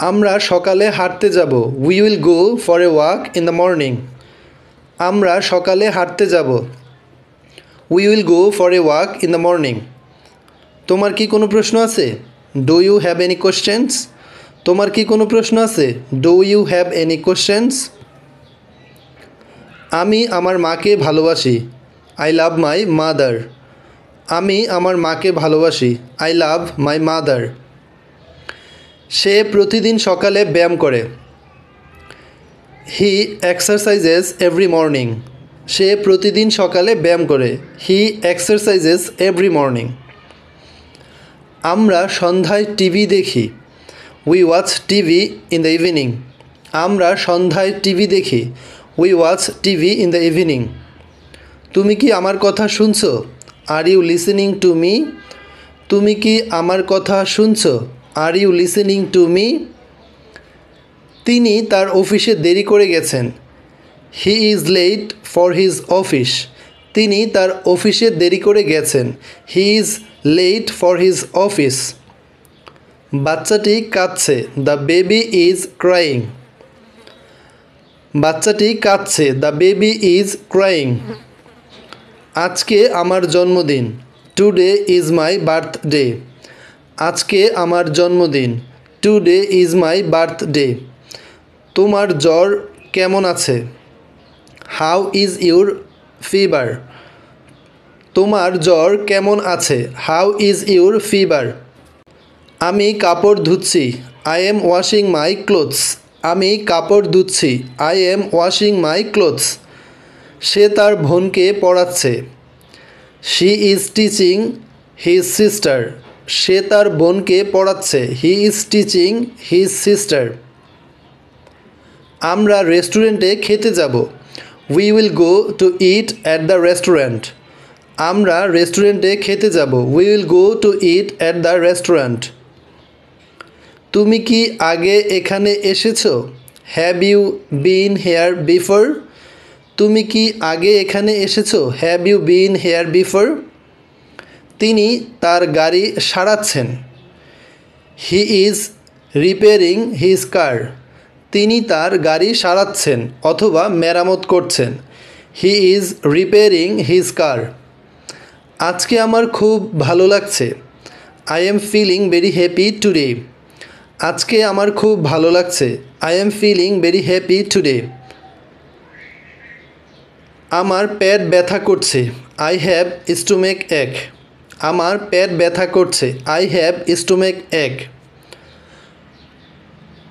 আমরা সকালে হাঁটতে যাব। We will go for a walk in the morning. আমরা সকালে হাঁটতে যাব। We will go for a walk in the morning. তোমার কি কোনো প্রশ্ন আছে? Do you have any questions? তোমার কি কোনো প্রশ্ন আছে? Do you have any questions? আমি আমার মাকে ভালোবাসি। I love my mother. আমি আমার মাকে ভালোবাসি। I love my mother. সে প্রতিদিন সকালে ব্যায়াম করে। He exercises every morning. সে প্রতিদিন সকালে ব্যায়াম করে। He exercises every morning. আমরা সন্ধ্যায় টিভি দেখি। We watch TV in the evening. আমরা সন্ধ্যায় টিভি দেখি। We watch TV in the evening. তুমি কি আমার কথা শুনছো? Are you listening to me? তুমি কি আমার কথা শুনছো? Are you listening to me? তিনি তার অফিসে দেরি করে গেছেন। He is late for his office. তিনি তার অফিসে দেরি করে গেছেন। He is late for his office. বাচ্চাটি কাঁদছে। The baby is crying. বাচ্চাটি কাঁদছে। The baby is crying. আজকে আমার জন্মদিন। Today is my birthday. আজকে আমার জন্মদিন। Today is my birthday. তোমার জ্বর কেমন আছে? How is your fever? তোমার জ্বর কেমন আছে? How is your fever? আমি কাপড় ধুচ্ছি। I am washing my clothes. আমি কাপড় ধুচ্ছি। I am washing my clothes. সে তার বোনকে পড়াচ্ছে। She is teaching his sister. সে তার বোনকে পড়াচ্ছে। He is teaching his sister. আমরা রেস্টুরেন্টে খেতে যাব। We will go to eat at the restaurant. আমরা রেস্টুরেন্টে খেতে যাব। We will go to eat at the restaurant. তুমি কি আগে এখানে এসেছো? Have you been here before? তুমি কি আগে এখানে এসেছো? Have you been here before? তিনি তার গাড়ি সারাচ্ছেন। হি ইজ রিপেয়ারিং হিজ কার। তিনি তার গাড়ি সারাচ্ছেন অথবা মেরামত করছেন। He is repairing his car. আজকে আমার খুব ভালো লাগছে। I am feeling very happy today. আজকে আমার খুব ভালো লাগছে। I am feeling very happy today. আমার পেট ব্যথা করছে। আই হ্যাভ স্টোমেক এক। আমার পেট ব্যথা করছে। আই হ্যাভ স্টোমেক এক।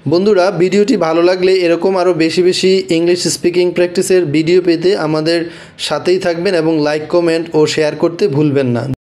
বন্ধুরা, ভিডিওটি ভালো লাগলে এরকম আরও বেশি বেশি ইংলিশ স্পিকিং প্র্যাকটিসের ভিডিও পেতে আমাদের সাথেই থাকবেন এবং লাইক, কমেন্ট ও শেয়ার করতে ভুলবেন না।